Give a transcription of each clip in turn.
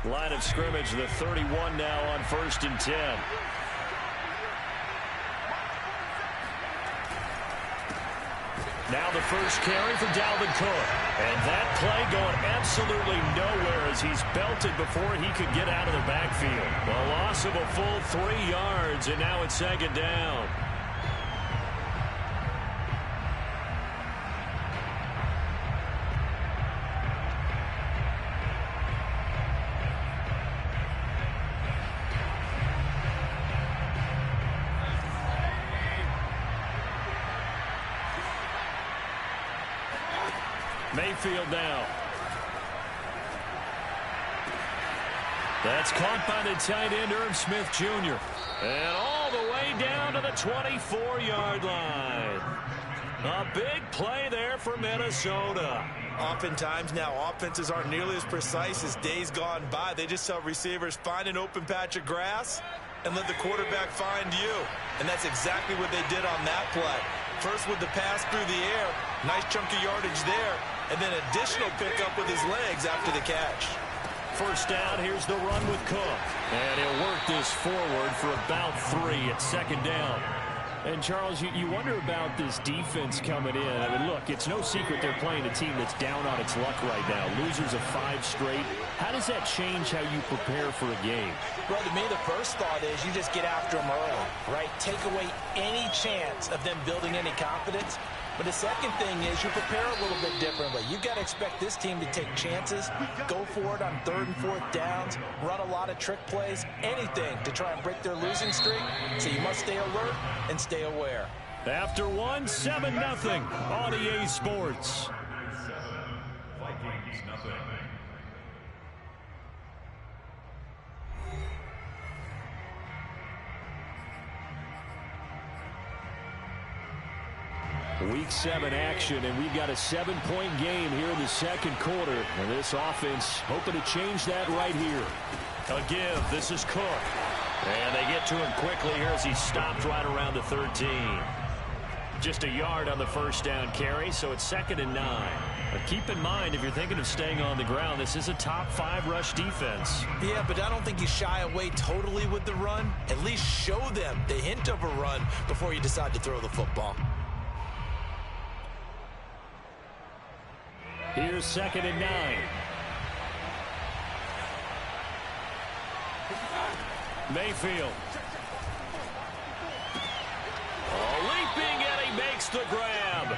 Line of scrimmage, the 31 now on 1st and 10. Now the first carry for Dalvin Cook. And that play going absolutely nowhere as he's belted before he could get out of the backfield. A loss of a full 3 yards, and now it's 2nd down. Mayfield now. That's caught by the tight end, Irv Smith Jr. And all the way down to the 24-yard line. A big play there for Minnesota. Oftentimes now, offenses aren't nearly as precise as days gone by. They just tell receivers, find an open patch of grass and let the quarterback find you. And that's exactly what they did on that play. First with the pass through the air, nice chunk of yardage there, and then additional pickup with his legs after the catch. First down, here's the run with Cook. And he'll work this forward for about 3 at 2nd down. And, Charles, you wonder about this defense coming in. I mean, look, it's no secret they're playing a team that's down on its luck right now. Losers of 5 straight. How does that change how you prepare for a game? Well, to me, the first thought is you just get after them early, right? Take away any chance of them building any confidence. But the second thing is you prepare a little bit differently. You've got to expect this team to take chances, go for it on 3rd and 4th downs, run a lot of trick plays, anything to try and break their losing streak. So you must stay alert and stay aware. After 1, 7-0 on EA Sports. Week 7 action, and we've got a 7-point game here in the 2nd quarter. And this offense hoping to change that right here. A give. This is Cook. And they get to him quickly here as he stopped right around the 13. Just a yard on the first down carry, so it's 2nd and 9. But keep in mind, if you're thinking of staying on the ground, this is a top 5 rush defense. Yeah, but I don't think you shy away totally with the run. At least show them the hint of a run before you decide to throw the football. Here's 2nd and 9. Mayfield. Leaping, and he makes the grab.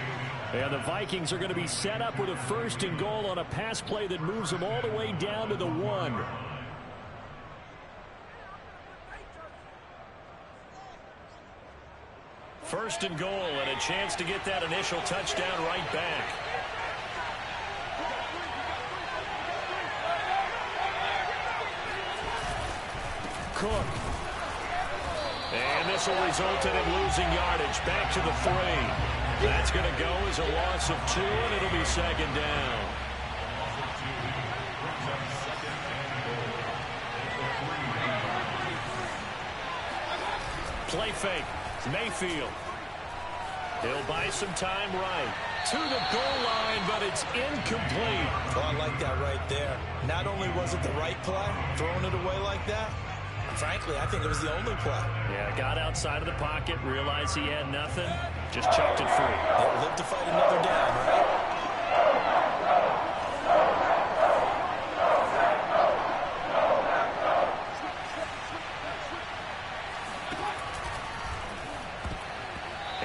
And the Vikings are going to be set up with a 1st and goal on a pass play that moves them all the way down to the 1. First and goal, and a chance to get that initial touchdown right back. Cook. And this will result in him losing yardage. Back to the 3. That's going to go as a loss of 2, and it'll be 2nd down. Play fake. Mayfield. He'll buy some time right. To the goal line, but it's incomplete. Well, I like that right there. Not only was it the right play, throwing it away like that, frankly, I think it was the only play. Yeah, got outside of the pocket, realized he had nothing, just chucked it free. They'll live to fight another down, right?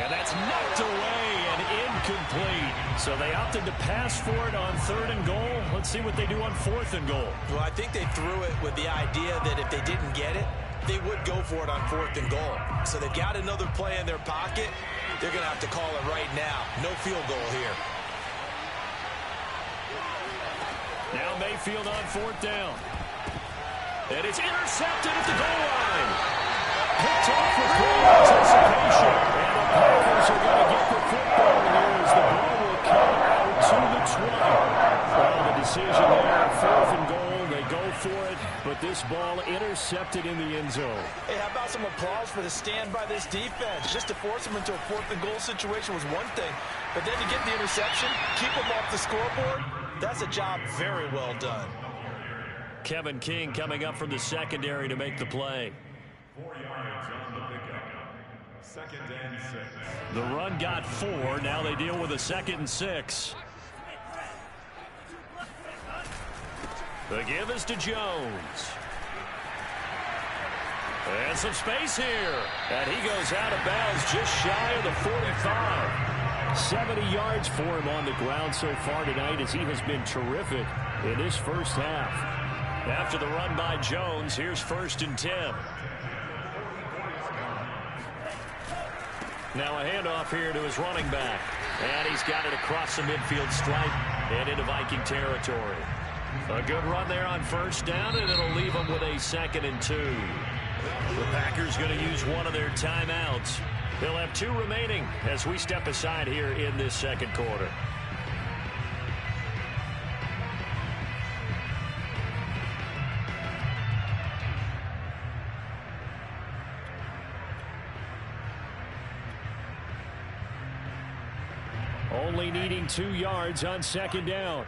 And that's knocked away and incomplete. So they opted to pass for it on 3rd and goal. Let's see what they do on 4th and goal. Well, I think they threw it with the idea that if they didn't get it, they would go for it on 4th and goal. So they've got another play in their pocket. They're going to have to call it right now. No field goal here. Now Mayfield on 4th down. And it's intercepted at the goal line. Picked off with great anticipation. And the Packers are going to get the football here as the ball will come out to the 20. Well, the decision there, 4th and goal. They go for it, but this ball intercepted in the end zone. Hey, how about some applause for the stand by this defense? Just to force them into a 4th and goal situation was one thing, but then to get the interception, keep them off the scoreboard, that's a job very well done. Kevin King coming up from the secondary to make the play. 4 yards on the pickup. 2nd and 6. The run got 4. Now they deal with a 2nd and 6. The give is to Jones. And some space here. And he goes out of bounds just shy of the 45. 70 yards for him on the ground so far tonight as he has been terrific in this first half. After the run by Jones, here's 1st and 10. Now a handoff here to his running back. And he's got it across the midfield stripe and into Viking territory. A good run there on 1st down, and it'll leave them with a 2nd and 2. The Packers going to use one of their timeouts. They'll have 2 remaining as we step aside here in this 2nd quarter. Only needing 2 yards on 2nd down.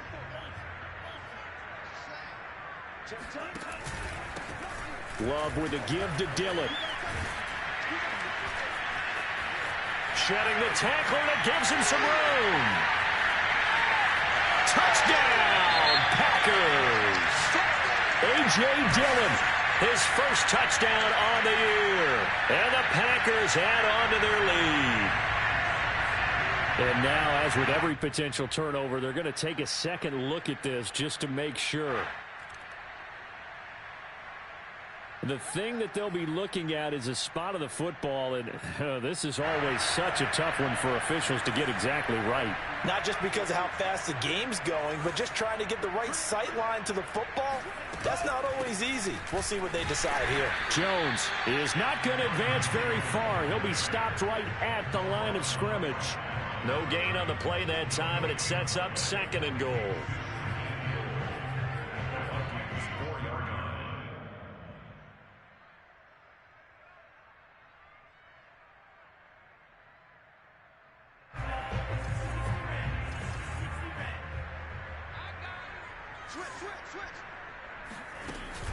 Love with a give to Dillon. Shedding the tackler that gives him some room. Touchdown, Packers. A.J. Dillon, his first touchdown on the year. And the Packers add on to their lead. And now, as with every potential turnover, they're going to take a second look at this just to make sure. The thing that they'll be looking at is a spot of the football, and this is always such a tough one for officials to get exactly right. Not just because of how fast the game's going, but just trying to get the right sight line to the football. That's not always easy. We'll see what they decide here. Jones is not going to advance very far. He'll be stopped right at the line of scrimmage. No gain on the play that time, and it sets up 2nd and goal.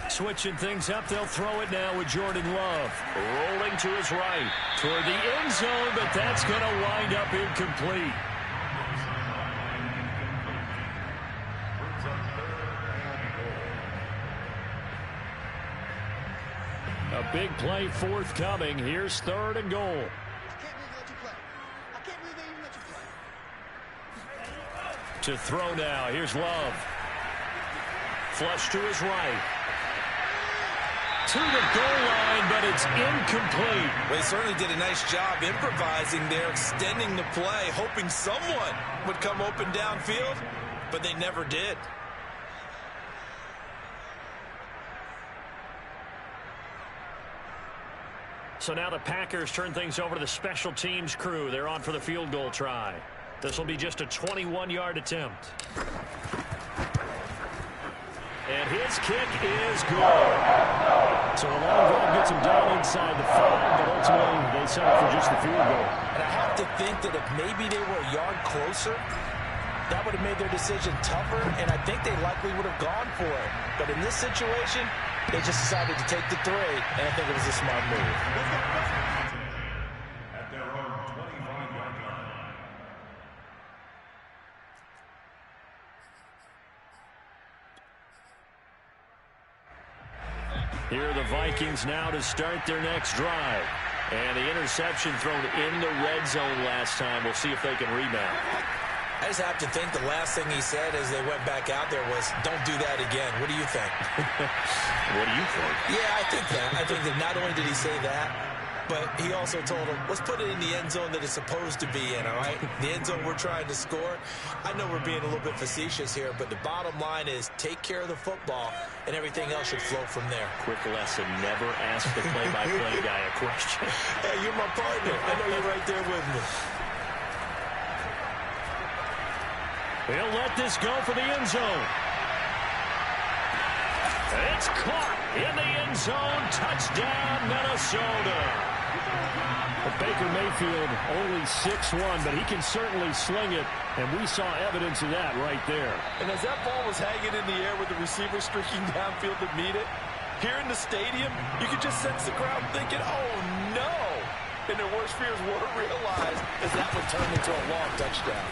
Switching things up, they'll throw it now with Jordan Love. Rolling to his right toward the end zone, but that's going to wind up incomplete. A big play forthcoming. Here's 3rd and goal. To throw now. Here's Love. Flush to his right. To the goal line, but it's incomplete. Well, he certainly did a nice job improvising there, extending the play, hoping someone would come open downfield, but they never did. So now the Packers turn things over to the special teams crew. They're on for the field goal try. This will be just a 21-yard attempt. And his kick is good. So a long drive gets him down inside the 5, but ultimately they settle for just the field goal. And I have to think that if maybe they were a yard closer, that would have made their decision tougher, and I think they likely would have gone for it. But in this situation, they just decided to take the 3, and I think it was a smart move. At their own 25-yard line. Here are the Vikings now to start their next drive. And the interception thrown in the red zone last time. We'll see if they can rebound. I just have to think the last thing he said as they went back out there was, don't do that again. What do you think? What do you think? Yeah, I think that. I think that not only did he say that, but he also told him, let's put it in the end zone that it's supposed to be in, all right? The end zone we're trying to score. I know we're being a little bit facetious here, but the bottom line is take care of the football, and everything else should flow from there. Quick lesson, never ask the play-by-play guy a question. Hey, you're my partner. I know you're right there with me. He'll let this go for the end zone. It's caught in the end zone. Touchdown, Minnesota. Well, Baker Mayfield only 6'1", but he can certainly sling it, and we saw evidence of that right there. And as that ball was hanging in the air with the receiver streaking downfield to meet it, here in the stadium, you could just sense the crowd thinking, oh, no. And their worst fears were realized as that would turn into a long touchdown.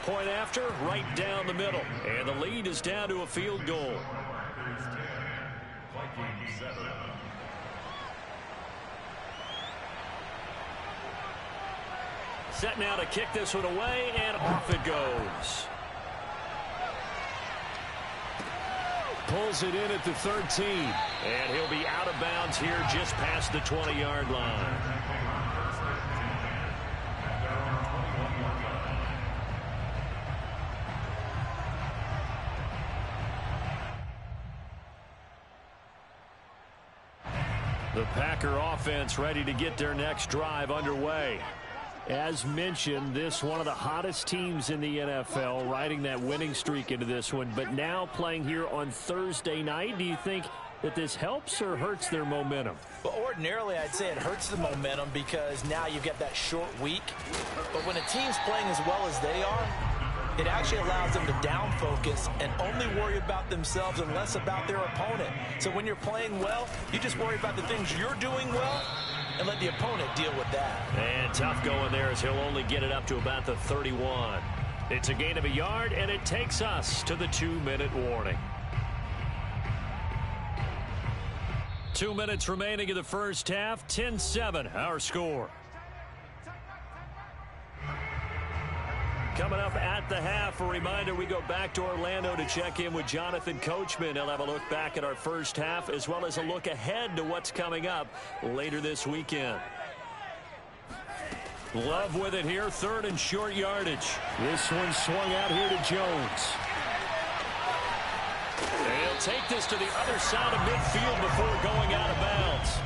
Point after, right down the middle. And the lead is down to a field goal. Set now to kick this one away, and off it goes. Pulls it in at the 13. And he'll be out of bounds here just past the 20-yard line. The Packer offense ready to get their next drive underway. As mentioned, this one of the hottest teams in the NFL, riding that winning streak into this one, but now playing here on Thursday night. Do you think that this helps or hurts their momentum? Well, ordinarily, I'd say it hurts the momentum because now you get that short week. But when a team's playing as well as they are, it actually allows them to down focus and only worry about themselves and less about their opponent. So when you're playing well, you just worry about the things you're doing well and let the opponent deal with that. And tough going there as he'll only get it up to about the 31. It's a gain of a yard, and it takes us to the 2-minute warning. 2 minutes remaining in the first half. 10-7 our score. Coming up at the half, a reminder, we go back to Orlando to check in with Jonathan Coachman. He'll have a look back at our first half as well as a look ahead to what's coming up later this weekend. Love with it here, third and short yardage. This one swung out here to Jones. He'll take this to the other side of midfield before going out of bounds.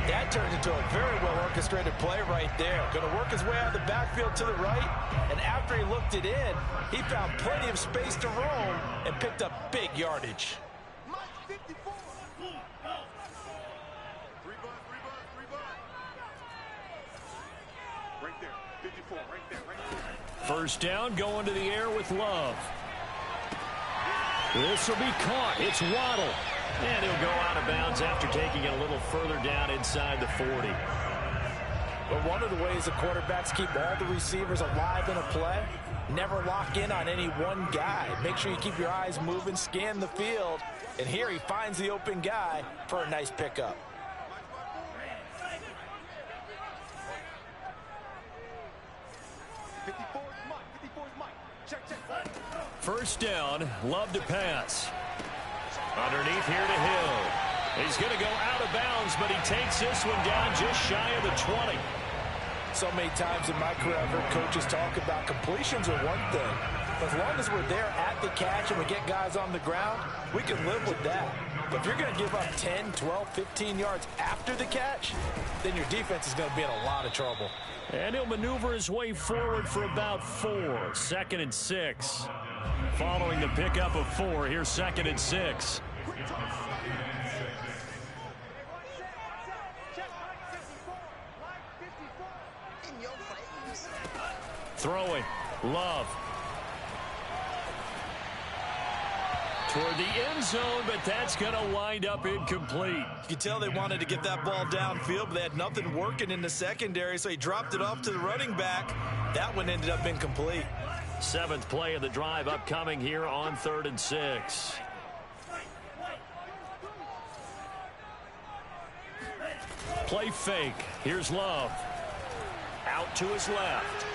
That turned into a very well-orchestrated play right there. Going to work his way out of the backfield to the right, and after he looked it in, he found plenty of space to roam and picked up big yardage. First down, going to the air with Love. This will be caught. It's Waddle. And he'll go out of bounds after taking it a little further down inside the 40. But one of the ways the quarterbacks keep all the receivers alive in a play, never lock in on any one guy. Make sure you keep your eyes moving, scan the field. And here he finds the open guy for a nice pickup. First down, Love to pass. Underneath here to Hill. He's going to go out of bounds, but he takes this one down just shy of the 20. So many times in my career, I've heard coaches talk about completions are one thing. But as long as we're there at the catch and we get guys on the ground, we can live with that. But if you're going to give up 10, 12, 15 yards after the catch, then your defense is going to be in a lot of trouble. And he'll maneuver his way forward for about 4. Second and 6. Following the pickup of 4, here's second and 6. Throwing. Love. Toward the end zone, but that's going to wind up incomplete. You can tell they wanted to get that ball downfield, but they had nothing working in the secondary, so he dropped it off to the running back. That one ended up incomplete. 7th play of the drive upcoming here on 3rd and 6. Play fake. Here's Love. Out to his left.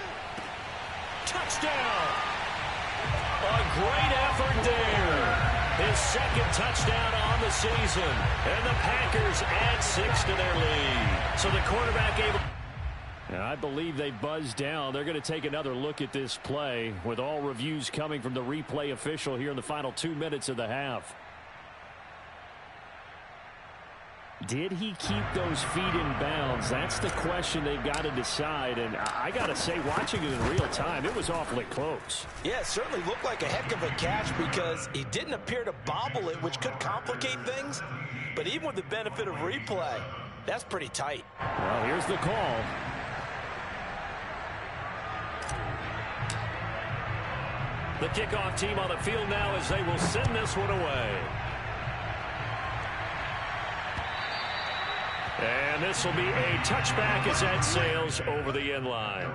Touchdown! A great effort there. His second touchdown on the season. And the Packers add 6 to their lead. So the quarterback able... And I believe they buzzed down. They're going to take another look at this play with all reviews coming from the replay official here in the final 2 minutes of the half. Did he keep those feet in bounds? That's the question they've got to decide. And I got to say, watching it in real time, it was awfully close. Yeah, it certainly looked like a heck of a catch because he didn't appear to bobble it, which could complicate things. But even with the benefit of replay, That's pretty tight. Well, here's the call. The kickoff team on the field now as they will send this one away. And this will be a touchback as that sails over the end line.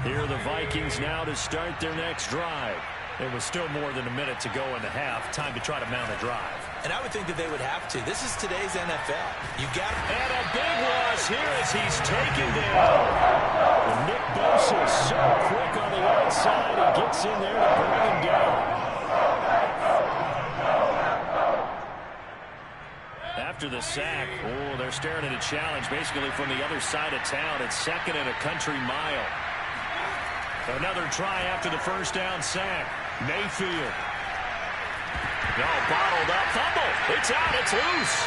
Here are the Vikings now to start their next drive. It was still more than a minute to go in the half. Time to try to mount a drive. And I would think that they would have to. This is today's NFL. You got to. And a big loss here as he's taken down. And Nick Bosa so quick on the outside. He gets in there to bring him down. After the sack, they're staring at a challenge basically from the other side of town. It's second and a country mile. Another try after the first down sack. Mayfield. No, bottled up. Fumble. It's out. It's loose.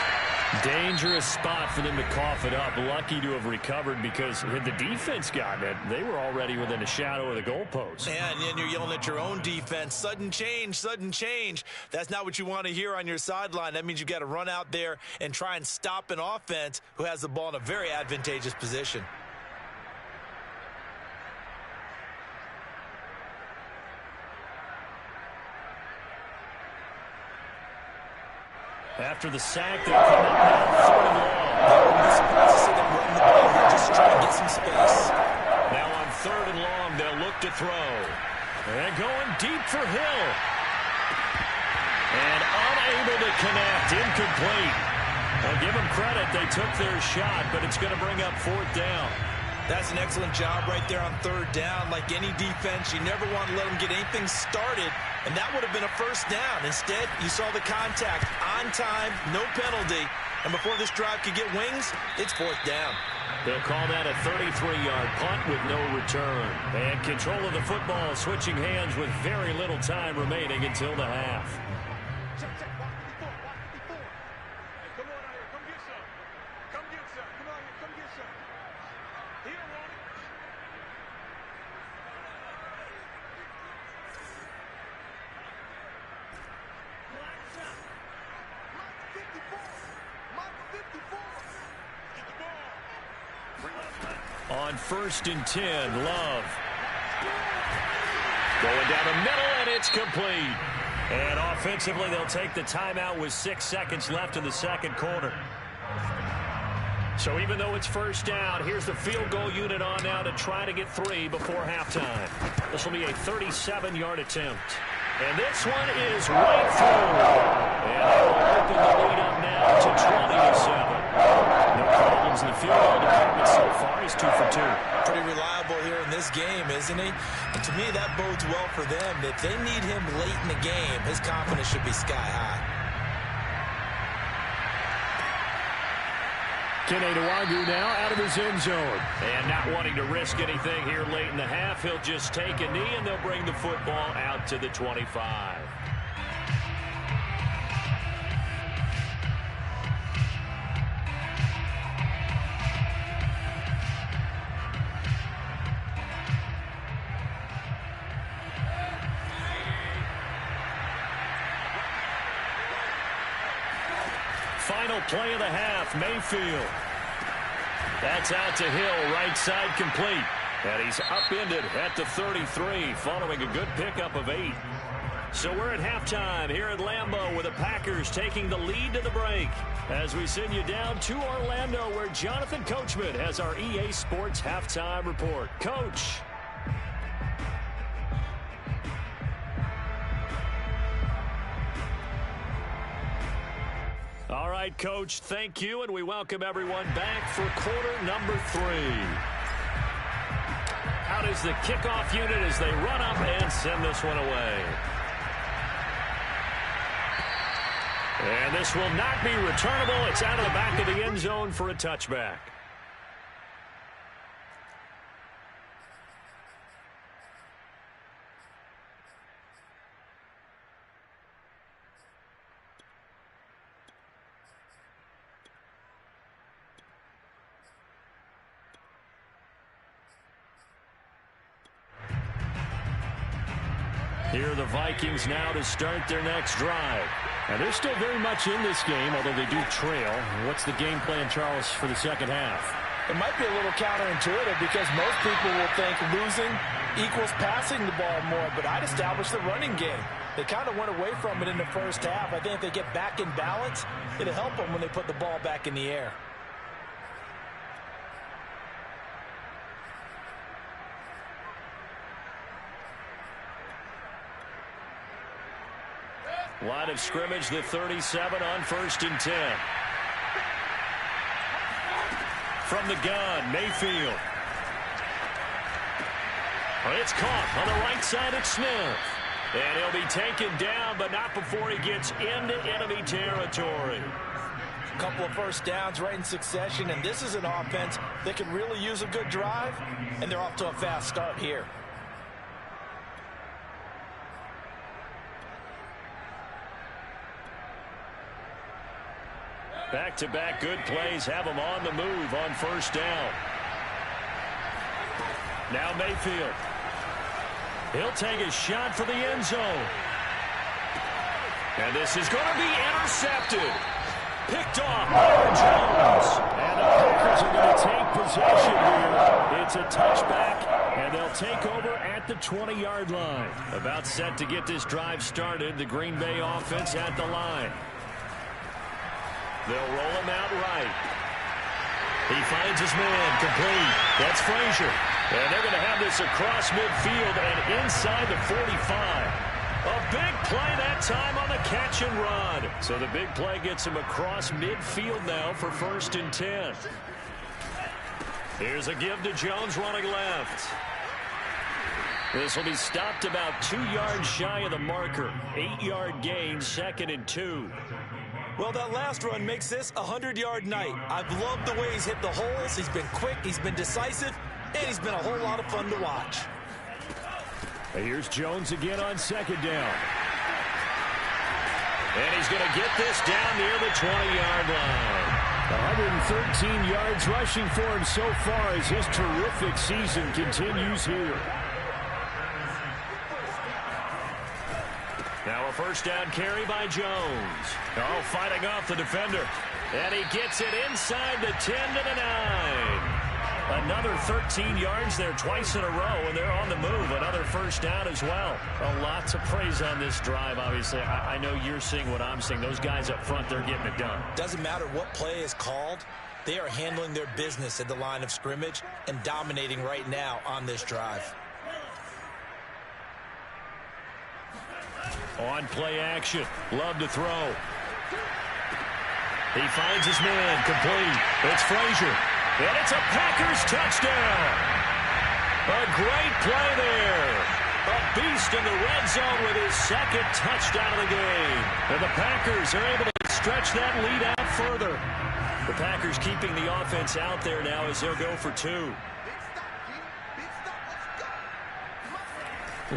Dangerous spot for them to cough it up. Lucky to have recovered because had the defense gotten it, they were already within a shadow of the goalpost. And then you're yelling at your own defense. Sudden change, sudden change. That's not what you want to hear on your sideline. That means you've got to run out there and try and stop an offense who has the ball in a very advantageous position. After the sack, they'll come up now, third and long. I wouldn't be surprised to see them run the ball here, just try to get some space. Now on third and long, they'll look to throw. And going deep for Hill. And unable to connect, incomplete. Well, give them credit, they took their shot, but it's going to bring up fourth down. That's an excellent job right there on third down. Like any defense, you never want to let them get anything started, and that would have been a first down. Instead, you saw the contact on time, no penalty, and before this drive could get wings, it's fourth down. They'll call that a 33-yard punt with no return. And control of the football switching hands with very little time remaining until the half. Check, check. Watch 54. Watch 54. Hey, come on out here. Come get some. Come get some. Come out here. Come get some. Here, Ronnie. Mike 54. Mike 54. Get the ball. Bring up. On 1st and 10, Love. Going down the middle, and it's complete. And offensively, they'll take the timeout with 6 seconds left in the second quarter. So even though it's first down, here's the field goal unit on now to try to get 3 before halftime. This will be a 37-yard attempt. And this one is right through. And they'll open the lead up now to 20-7. No problems in the field goal department so far. He's 2 for 2. Pretty reliable here in this game, isn't he? And to me, that bodes well for them. If they need him late in the game, his confidence should be sky high. Keneduagu now out of his end zone. And not wanting to risk anything here late in the half, he'll just take a knee, and they'll bring the football out to the 25. Final play of the half, Mayfield. That's out to Hill, right side complete. And he's upended at the 33, following a good pickup of 8. So we're at halftime here at Lambeau with the Packers taking the lead to the break. As we send you down to Orlando, where Jonathan Coachman has our EA Sports halftime report. Coach. All right, Coach, thank you, and we welcome everyone back for quarter number 3. Out is the kickoff unit as they run up and send this one away. And this will not be returnable. It's out of the back of the end zone for a touchback. Here are the Vikings now to start their next drive. And they're still very much in this game, although they do trail. What's the game plan, Charles, for the second half? It might be a little counterintuitive because most people will think losing equals passing the ball more, but I'd establish the running game. They kind of went away from it in the first half. I think if they get back in balance, it'll help them when they put the ball back in the air. Line of scrimmage, the 37 on 1st and 10. From the gun, Mayfield. It's caught on the right side at Smith. And he'll be taken down, but not before he gets into enemy territory. A couple of first downs right in succession, and this is an offense that can really use a good drive, and they're off to a fast start here. Back-to-back good plays have him on the move on 1st down. Now Mayfield. He'll take a shot for the end zone. And this is going to be intercepted. Picked off by Jones. And the Packers are going to take possession here. It's a touchback, and they'll take over at the 20-yard line. About set to get this drive started. The Green Bay offense at the line. They'll roll him out right. He finds his man complete. That's Frazier. And they're going to have this across midfield and inside the 45. A big play that time on the catch and run. So the big play gets him across midfield now for 1st and 10. Here's a give to Jones running left. This will be stopped about 2 yards shy of the marker. 8-yard gain, 2nd and 2. Well, that last run makes this a 100-yard night. I've loved the way he's hit the holes. He's been quick, he's been decisive, and he's been a whole lot of fun to watch. Here's Jones again on 2nd down. And he's going to get this down near the 20-yard line. 113 yards rushing for him so far as his terrific season continues here. Now a 1st down carry by Jones. Oh, fighting off the defender. And he gets it inside the 10 to the 9. Another 13 yards there twice in a row, and they're on the move. Another 1st down as well. Lots of praise on this drive, obviously. I know you're seeing what I'm seeing. Those guys up front, they're getting it done. Doesn't matter what play is called. They are handling their business at the line of scrimmage and dominating right now on this drive. On play action. Love to throw. He finds his man complete. It's Frazier. And it's a Packers touchdown. A great play there. A beast in the red zone with his 2nd touchdown of the game. And the Packers are able to stretch that lead out further. The Packers keeping the offense out there now as they'll go for 2.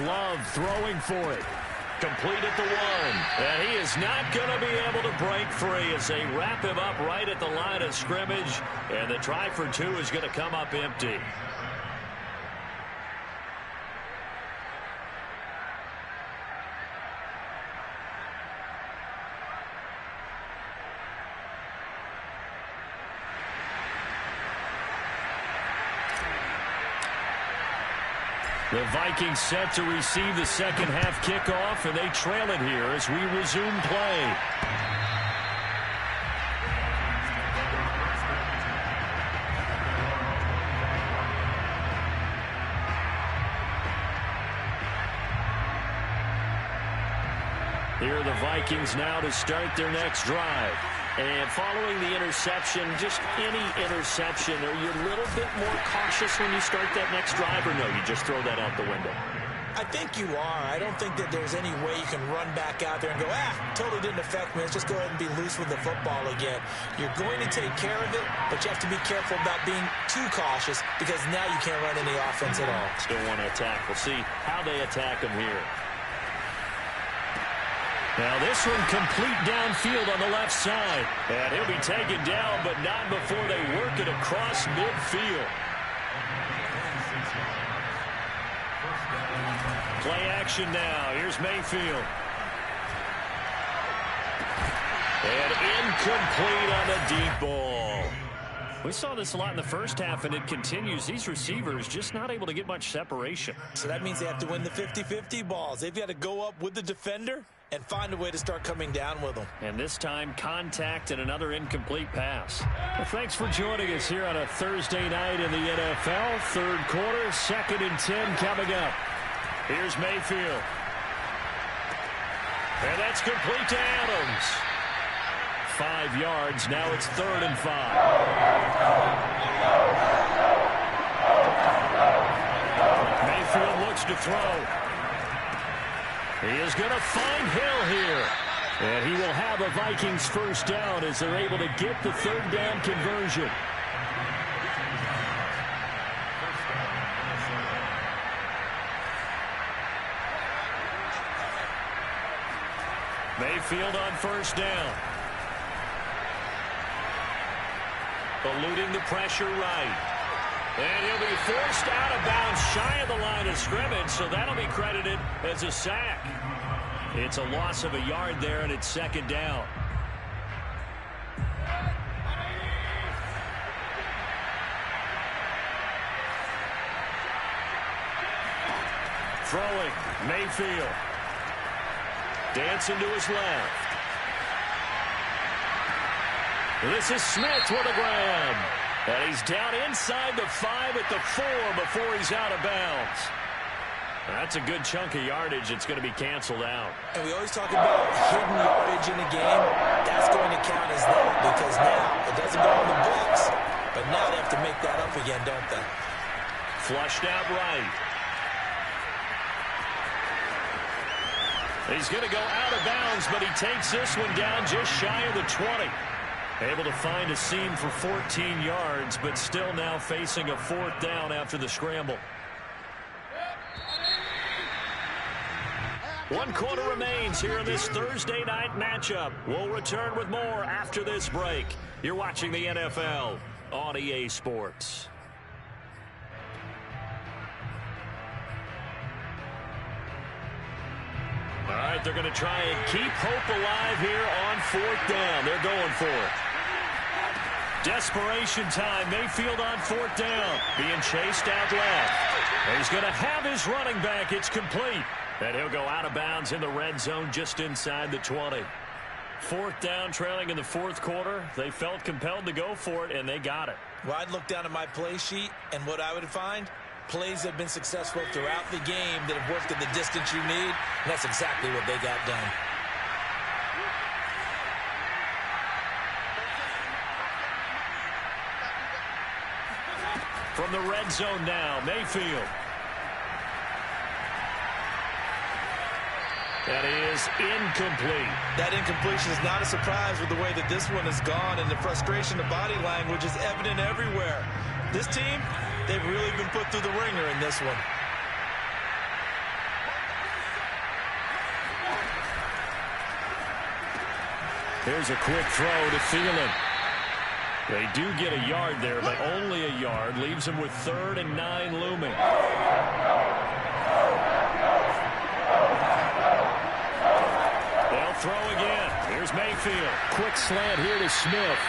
Love throwing for it. Complete at the 1. And he is not going to be able to break free as they wrap him up right at the line of scrimmage. And the try for 2 is going to come up empty. The Vikings set to receive the second half kickoff, and they trail it here as we resume play. Here are the Vikings now to start their next drive. And following the interception, just any interception, are you a little bit more cautious when you start that next drive, or no, you just throw that out the window? I think you are. I don't think that there's any way you can run back out there and go, totally didn't affect me. Let's just go ahead and be loose with the football again. You're going to take care of it, but you have to be careful about being too cautious because now you can't run any offense at all. Still want to attack. We'll see how they attack them here. Now this one complete downfield on the left side. And he'll be taken down, but not before they work it across midfield. Play action now. Here's Mayfield. And incomplete on the deep ball. We saw this a lot in the first half, and it continues. These receivers just not able to get much separation. So that means they have to win the 50-50 balls. They've got to go up with the defender and find a way to start coming down with them. And this time, contact and another incomplete pass. Well, thanks for joining us here on a Thursday night in the NFL. Third quarter, 2nd and 10 coming up. Here's Mayfield. And that's complete to Adams. 5 yards. Now it's 3rd and 5. Mayfield looks to throw. He is going to find Hill here. And he will have a Vikings first down as they're able to get the 3rd down conversion. Mayfield on first down. Eluding the pressure right. And he'll be forced out of bounds shy of the line of scrimmage, so that'll be credited as a sack. It's a loss of a yard there, and it's 2nd down. Throwing, Mayfield. Dancing to his left. This is Smith with a grab. And he's down inside the 5 at the 4 before he's out of bounds. That's a good chunk of yardage. It's going to be canceled out. And we always talk about hidden yardage in a game. That's going to count as that because now it doesn't go on the books. But now they have to make that up again, don't they? Flushed out right. He's going to go out of bounds, but he takes this one down just shy of the 20. Able to find a seam for 14 yards, but still now facing a 4th down after the scramble. 1 quarter remains here in this Thursday night matchup. We'll return with more after this break. You're watching the NFL on EA Sports. All right, they're going to try and keep hope alive here on 4th down. They're going for it. Desperation time. Mayfield on 4th down. Being chased out left. And he's going to have his running back. It's complete. And he'll go out of bounds in the red zone just inside the 20. 4th down, trailing in the 4th quarter. They felt compelled to go for it, and they got it. Well, I'd look down at my play sheet, and what I would find, plays have been successful throughout the game that have worked at the distance you need, and that's exactly what they got done. From the red zone now, Mayfield. That is incomplete. That incompletion is not a surprise with the way that this one has gone, and the frustration, the body language is evident everywhere. This team, they've really been put through the ringer in this one. Here's a quick throw to Thielen. They do get a yard there, but only a yard. Leaves them with 3rd and 9 looming. They'll throw again. Here's Mayfield. Quick slant here to Smith.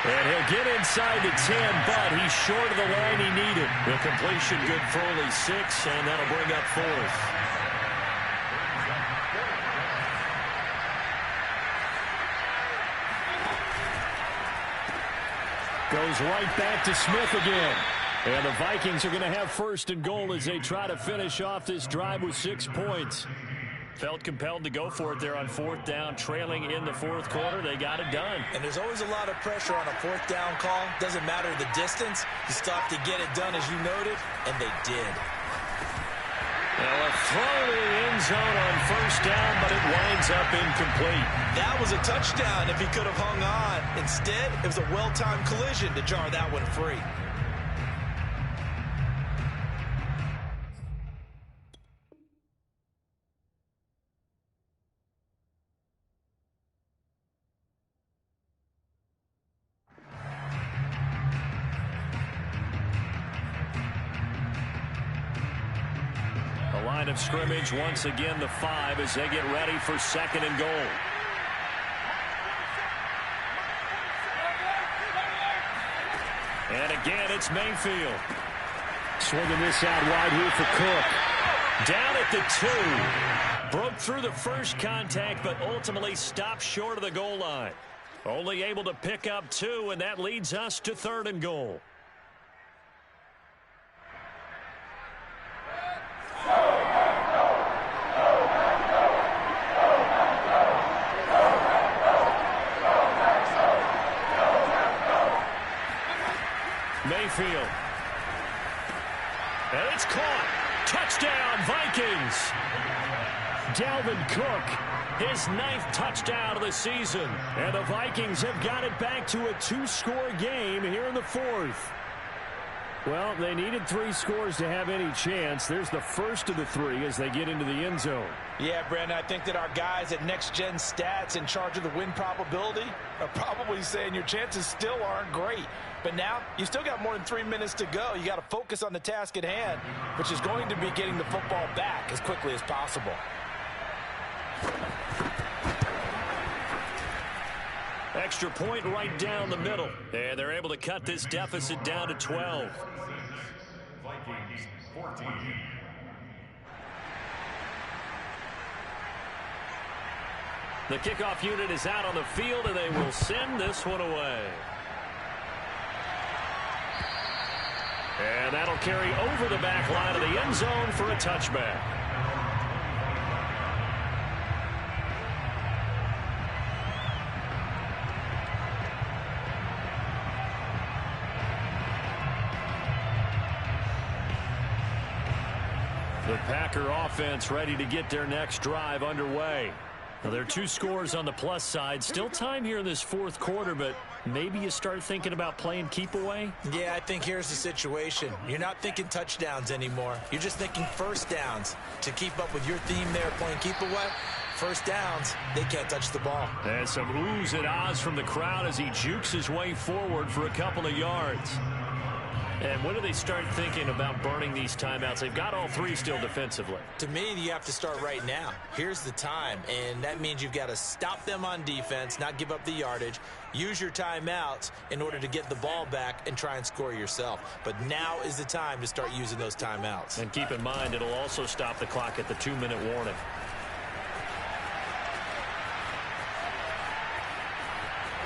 And he'll get inside the 10, but he's short of the line he needed. The completion good for only 6, and that'll bring up 4th. Goes right back to Smith again. And the Vikings are going to have 1st and goal as they try to finish off this drive with 6 points. Felt compelled to go for it there on 4th down, trailing in the 4th quarter. They got it done. And there's always a lot of pressure on a 4th down call. Doesn't matter the distance. You still have to get it done, as you noted, and they did. Well, a throw to the end zone on 1st down, but it winds up incomplete. That was a touchdown if he could have hung on. Instead, it was a well-timed collision to jar that one free. line of scrimmage. Once again, the 5 as they get ready for 2nd and goal. And again, it's Mayfield. Swinging this out wide here for Cook. Down at the 2. Broke through the first contact, but ultimately stopped short of the goal line. Only able to pick up 2, and that leads us to 3rd and goal. Mayfield. And it's caught. Touchdown, Vikings. Dalvin Cook, his 9th touchdown of the season. And the Vikings have got it back to a 2-score game here in the 4th. Well, they needed 3 scores to have any chance. There's the first of the 3 as they get into the end zone. Yeah, Brandon, I think that our guys at Next Gen Stats in charge of the win probability are probably saying your chances still aren't great. But now, you still got more than 3 minutes to go. You got to focus on the task at hand, which is going to be getting the football back as quickly as possible. Extra point right down the middle. And they're able to cut this deficit down to 12. Vikings 14. The kickoff unit is out on the field, and they will send this one away. And that'll carry over the back line of the end zone for a touchback. The Packer offense ready to get their next drive underway. Now, there are 2 scores on the plus side. Still time here in this 4th quarter, but maybe you start thinking about playing keep away? Yeah, I think here's the situation. You're not thinking touchdowns anymore. You're just thinking first downs. To keep up with your theme there, playing keep away, first downs, they can't touch the ball. And some oohs and ahs from the crowd as he jukes his way forward for a couple of yards. And when do they start thinking about burning these timeouts? They've got all 3 still defensively. To me, you have to start right now. Here's the time, and that means you've got to stop them on defense, not give up the yardage, use your timeouts in order to get the ball back and try and score yourself. But now is the time to start using those timeouts. And keep in mind, it'll also stop the clock at the 2-minute warning.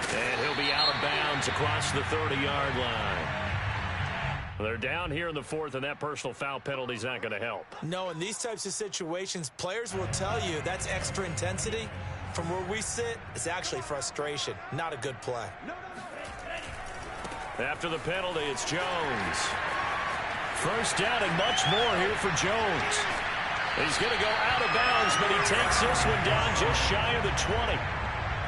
And he'll be out of bounds across the 30-yard line. They're down here in the 4th, and that personal foul penalty is not going to help. No, in these types of situations, players will tell you that's extra intensity. From where we sit, it's actually frustration, not a good play. After the penalty, it's Jones. First down and much more here for Jones. He's going to go out of bounds, but he takes this one down just shy of the 20.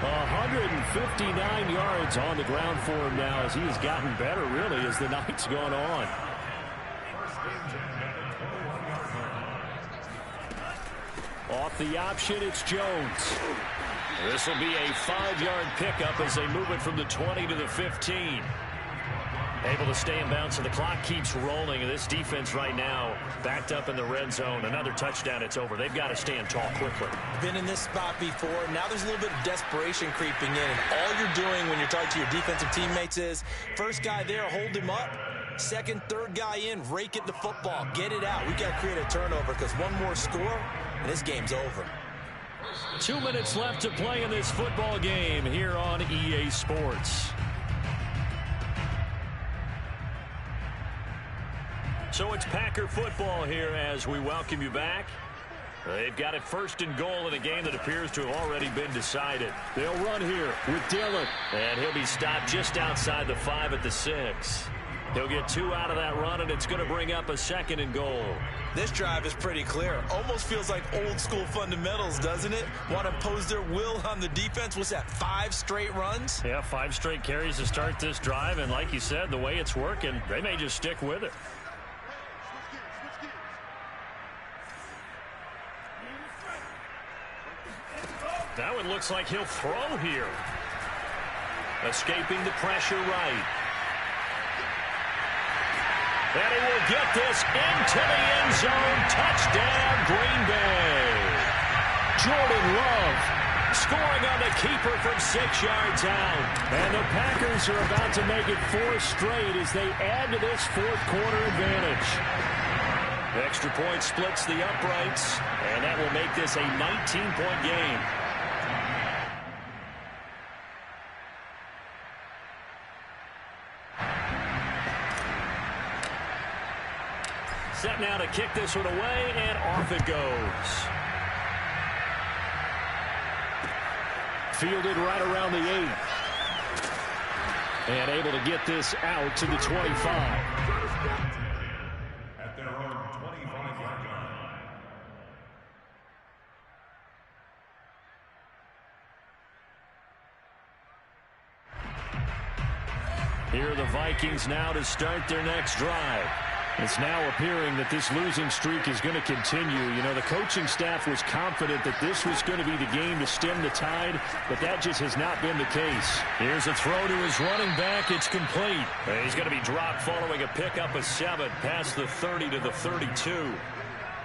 159 yards on the ground for him now as he has gotten better, really, as the night's gone on. Off the option, it's Jones. This will be a 5-yard pickup as they move it from the 20 to the 15. Able to stay in bounds, so the clock keeps rolling. And this defense right now backed up in the red zone. Another touchdown, it's over. They've got to stand tall quickly. Been in this spot before. Now there's a little bit of desperation creeping in. And all you're doing when you're talking to your defensive teammates is, first guy there, hold him up. Second, third guy in, rake at the football. Get it out. We've got to create a turnover because one more score, and this game's over. 2 minutes left to play in this football game here on EA Sports. So it's Packer football here as we welcome you back. They've got it 1st and goal in a game that appears to have already been decided. They'll run here with Dillon. And he'll be stopped just outside the 5 at the 6. He'll get 2 out of that run, and it's going to bring up a 2nd and goal. This drive is pretty clear. Almost feels like old school fundamentals, doesn't it? Want to impose their will on the defense. What's that, 5 straight runs? Yeah, 5 straight carries to start this drive. And like you said, the way it's working, they may just stick with it. Now it looks like he'll throw here. Escaping the pressure right. And he will get this into the end zone. Touchdown, Green Bay. Jordan Love scoring on the keeper from 6 yards out. And the Packers are about to make it 4 straight as they add to this fourth quarter advantage. Extra point splits the uprights, and that will make this a 19-point game. Set now to kick this one away, and off it goes. Fielded right around the 8. And able to get this out to the 25. At their own 25-yard line. Here are the Vikings now to start their next drive. It's now appearing that this losing streak is going to continue. You know, the coaching staff was confident that this was going to be the game to stem the tide, but that just has not been the case. Here's a throw to his running back. It's complete. And he's going to be dropped following a pickup of 7 past the 30 to the 32.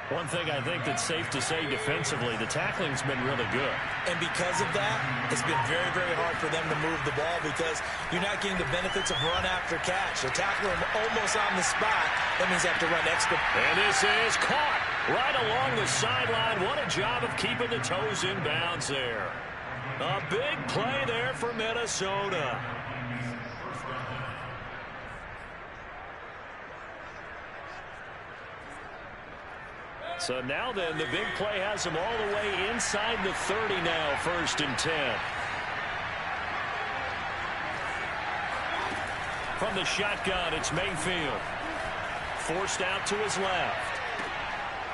One thing I think that's safe to say defensively, the tackling's been really good. And because of that, it's been very, very hard for them to move the ball because you're not getting the benefits of run after catch. They're tackling them almost on the spot. That means they have to run extra. And this is caught right along the sideline. What a job of keeping the toes in bounds there. A big play there for Minnesota. So now then, the big play has them all the way inside the 30 now, 1st and 10. From the shotgun, it's Mayfield. Forced out to his left.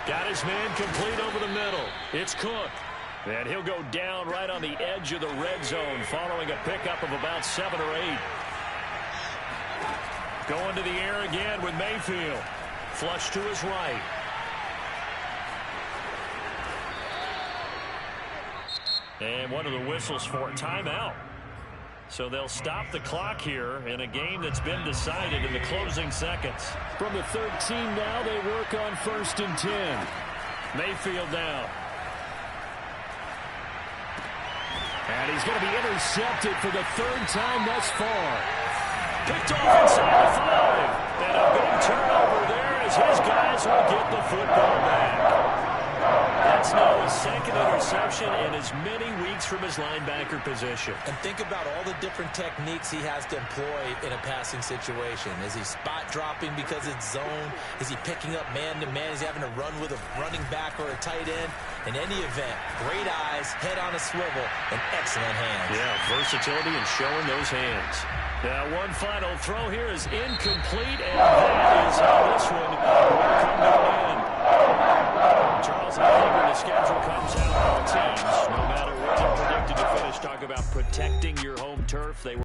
Got his man complete over the middle. It's Cook. And he'll go down right on the edge of the red zone following a pickup of about 7 or 8. Going to the air again with Mayfield. Flush to his right. And one of the whistles for a timeout. So they'll stop the clock here in a game that's been decided in the closing seconds. From the 13 now, they work on 1st and 10. Mayfield down. And he's going to be intercepted for the 3rd time thus far. Picked off inside the 5. And a big turnover there as his guys will get the football back. That's now his 2nd interception in as many weeks from his linebacker position. And think about all the different techniques he has to employ in a passing situation. Is he spot dropping because it's zone? Is he picking up man-to-man? Is he having to run with a running back or a tight end? In any event, great eyes, head on a swivel, and excellent hands. Yeah, versatility and showing those hands. Now one final throw here is incomplete, and that is how this one will come to an end. Charles, I think when the schedule comes out, all teams, no matter what they're predicted to finish, talk about protecting your home turf. They